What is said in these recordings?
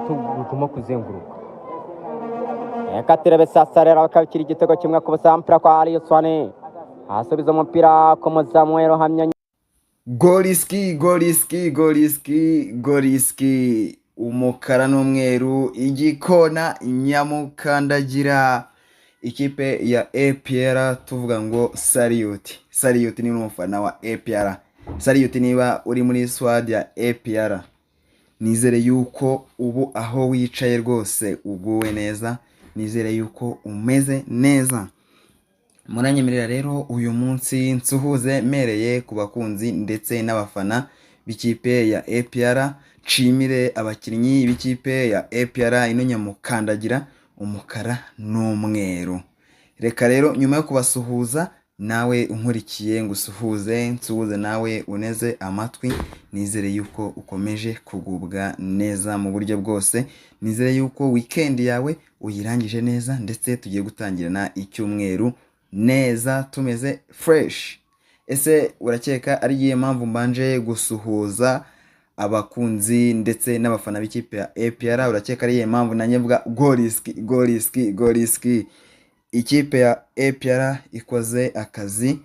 tuguma kuzenguruka. Reka turebe sasa rero bakabikira igitego kimwe ku busa mpira kwa Aliou Swane asubiza umupira ku muzamu we Ruhamya. Goliski umukara n'umweru igikona nyamukandagira ikipe ya APR tuvuga ngo Salute ni umufana wa APR. Salute niba uri muri squad ya APR nizere yuko ubu aho wicaye rwose uguwe neza, nizere yuko umeze neza. Muranyemerera rero uyu munsi nsuhuze mereye ku bakunzi ndetse n'abafana b'ikipe ya APR, nshimire abakinnyi b'ikipe ya APR ino nyamukandagira umukara n'umweru. Reka rero nyuma yo kubasuhuza nawe unkurikiye ngusuhuze, nsuhuze nawe uneze amatwi, nizere yuko ukomeje kugubwa neza mu buryo bwose, nizere yuko weekend yawe uyirangije neza ndetse tugiye gutangirana icyumweru neza tumeze fresh. Ese urakeka ari iyihe mpamvu mbanje gusuhuza abakunzi ndetse n'abafana b'ikipe ya APR? Urakeka ari iyihe mpamvu nanjye mvuga Goliski? Ikipe ya APR ikoze akazi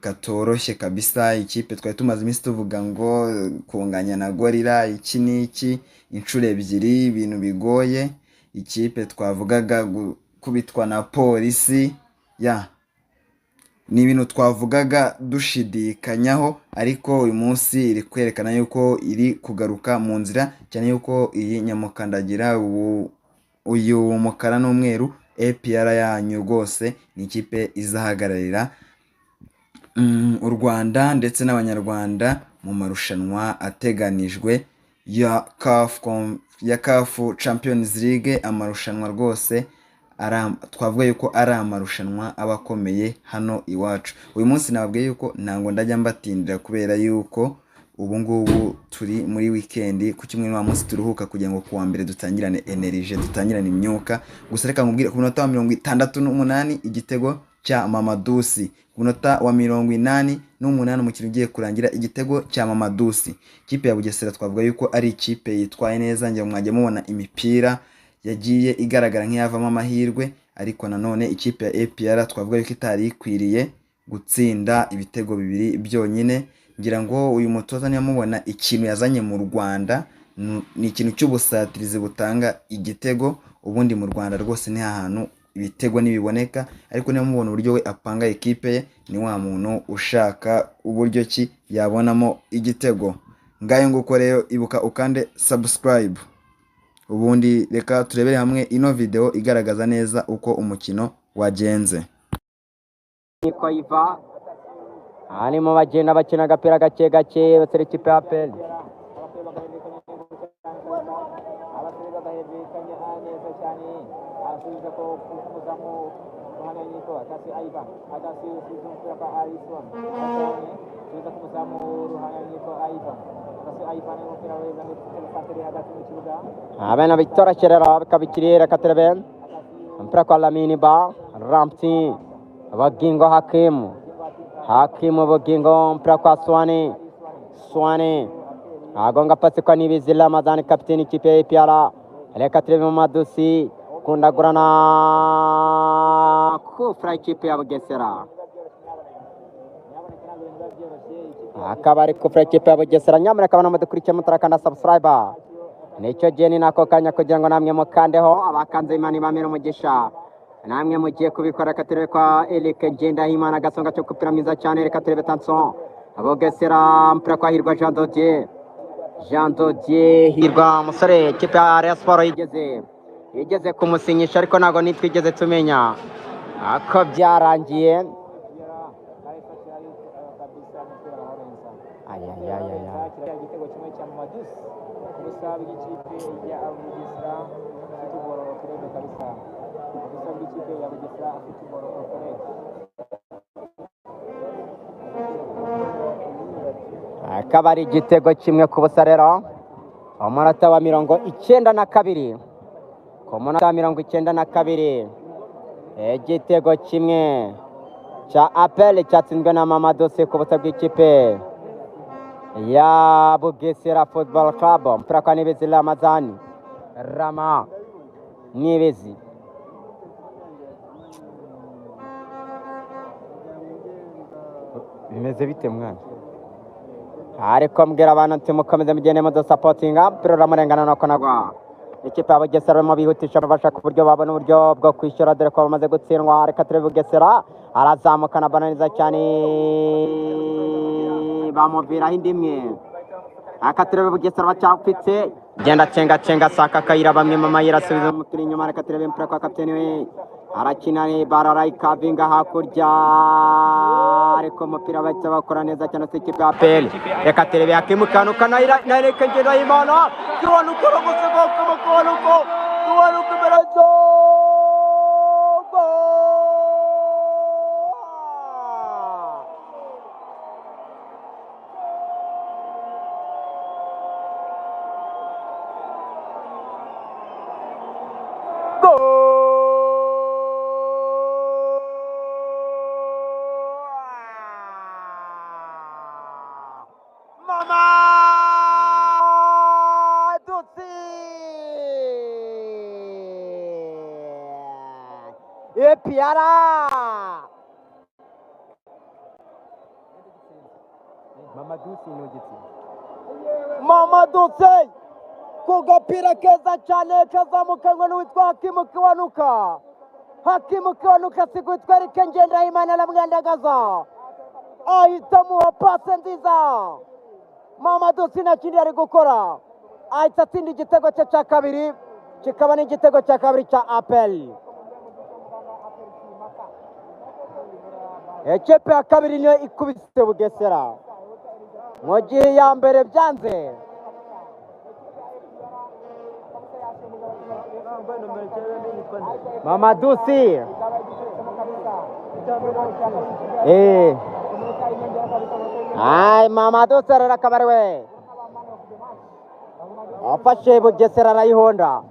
katoroshye kabisa. Ikipe twari tumaze iminsi tuvuga ngo kunganya na Gorilla iki niki inshuro ebyiri, ibintu bigoye. Ikipe twavugaga gukubitwa na polisi ni ibintu twavugaga dushidikanyaho, ariko uyu munsi iri kwerekana yuko iri kugaruka mu nzira, cyane yuko iyi nyamukandagira uyu mukara n'umweru APR yanyu rwose ni ikipe izahagararira u Rwanda ndetse n'abanyarwanda mu marushanwa ateganijwe ya CAF Champions League. Amarushanwa rwose twavuga yuko ari amarushanwa abakomeye hano iwacu. Uyu munsi nababwiye yuko ntango ndajya mbatindira kubera yuko ubu ngubu turi muri weekend, ku kimwe n'uwa munsi turuhuka kugira ngo kuwa mbere dutangirane energy, dutangirane imyuka. Gusa reka nkubwire ku munota wa 68 igitego cya Mamadusi, ku munota wa 88 umukino ugiye kurangira igitego cya Mamadusi. Ikipe ya Bugesera twavuga yuko ari ikipe yitwaye neza, ngiye mwajya mubona imipira yagiye igaragara nk'iyavamo amahirwe, ariko nanone ikipe ya APR twavuga yuko itari ikwiriye gutsinda ibitego bibiri byonyine. Ngira ngo uyu mutoza niyo mubona ikintu yazanye mu Rwanda ni ikintu cy'ubusatirizi butanga igitego. Ubundi mu Rwanda rwose ni ahantu ibitego nibiboneka, ariko niyo mubona uburyo we apanga ekipe ye, ni wa muntu ushaka uburyo ki yabonamo igitego. Ngayo nguko rero ibuka ukande subscribe. Ubundi reka turebere hamwe ino video igaragaza neza uko umukino wagenze. Niko iva harimo bagenda bakina agapira gake batera ikipe ya APR. Abana Victoria Cherera bakabikirira katerebe mpira kwa Lamini Ba Ramti Bagingo Hakimu Bagingo mpira kwa Swane agonga pasi kwa Nibizila Ramadhani kapteni ikipe ya APR. Reka turebe Mamadusi kundagurana kufra ikipe ya Bugesera, akaba ari kufra ikipe ya Bugesera. Nyamuneka abana mudukurikiye mutarakanda subscribe, nicyo jeni nako kanya kugira ngo namwe mukandeho. Abakanze Imana ibamere umugisha, namwe mugiye kubikora. Reka turebe kwa Eric Ngendahimana agasonga cyo kupira mwiza cyane. Reka turebe Tanson Bugesera mpira kwa Hirwa Jean Dodier Hirwa musore ikipe ya Rayon Sport yigeze kumusinyisha, ariko ntago nitwigeze tumenya ako byarangiye. Igitego kimwe cya Mamadusi gusa bw'ikipe ya Bugesera afite uboro korede kabisa, gusa bw'ikipe ya Bugesera afite uboro korede. Akaba ari igitego kimwe ku busa rero umunota wa 92 ku munota wa 92 igitego kimwe cya APR cyatsinzwe na Mamadusi ku busa bw'ikipe ya Bugesera Football Club. Mpira kwa Nibizila Ramadhani Rama Niyibizi. Bimeze bite mwana? Ariko mbwira abantu nti mukomeze mugende mudusapotinga, umupira uramurengana nuko nagwa. Ikipe ya Bugesera barimo bihutisha bashaka uburyo babona uburyo bwo kwishyura dore ko bamaze gutsindwa. Reka turebe Bugesera arazamuka na bana neza cyane bamuviraho indi imwe. Reka turebe Bugesera bacyafite genda cenga saka kayira bamwe mama yirasubiza umupira inyuma. Reka turebe impira kwa kapiteni we arakina bararayikavinga hakurya ariko umupira bahita bakora neza cyane se ikipe ya APR. Reka turebe yakimukanuka nareka ngenda y'Imana kiwanuka bagusiga kiwanuka berazo Piara Mamadou Sey ku gapira keza cyane kazamukanwa n'uwitwa Hakimu Kiwanuka sigwitwa Eric Ngendahimana aramwandagaza ahita amuha pase nziza. Mamadou Sey nta kindi ari gukora ahita atsinda igitego cye cya kabiri kikaba n'igitego cya kabiri cya APR. Ikipe ya kabiri niyo ikubise Bugesera mu gihe iya mbere byanze. Mamadou Sey Mamadou Sey rero akaba ari we afashe Bugesera arayihonda.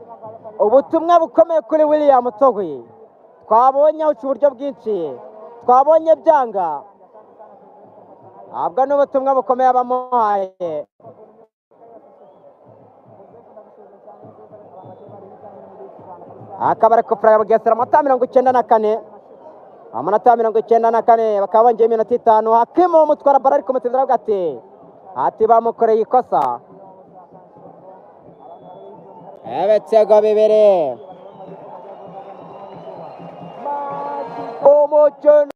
Ubutumwa bukomeye kuri William Togwi twabonye ahuca uburyo bwinshi twabonye byanga ntabwo n'ubutumwa bukomeye abamuhaye. Akaba ari kufura ya Bugesera amanota 94 amanota 94 bakaba bongeye iminota 5. Hakimu umutwara bara ariko mutsinda aravuga ati bamukoreye ikosa. Ibitego bibiri umukino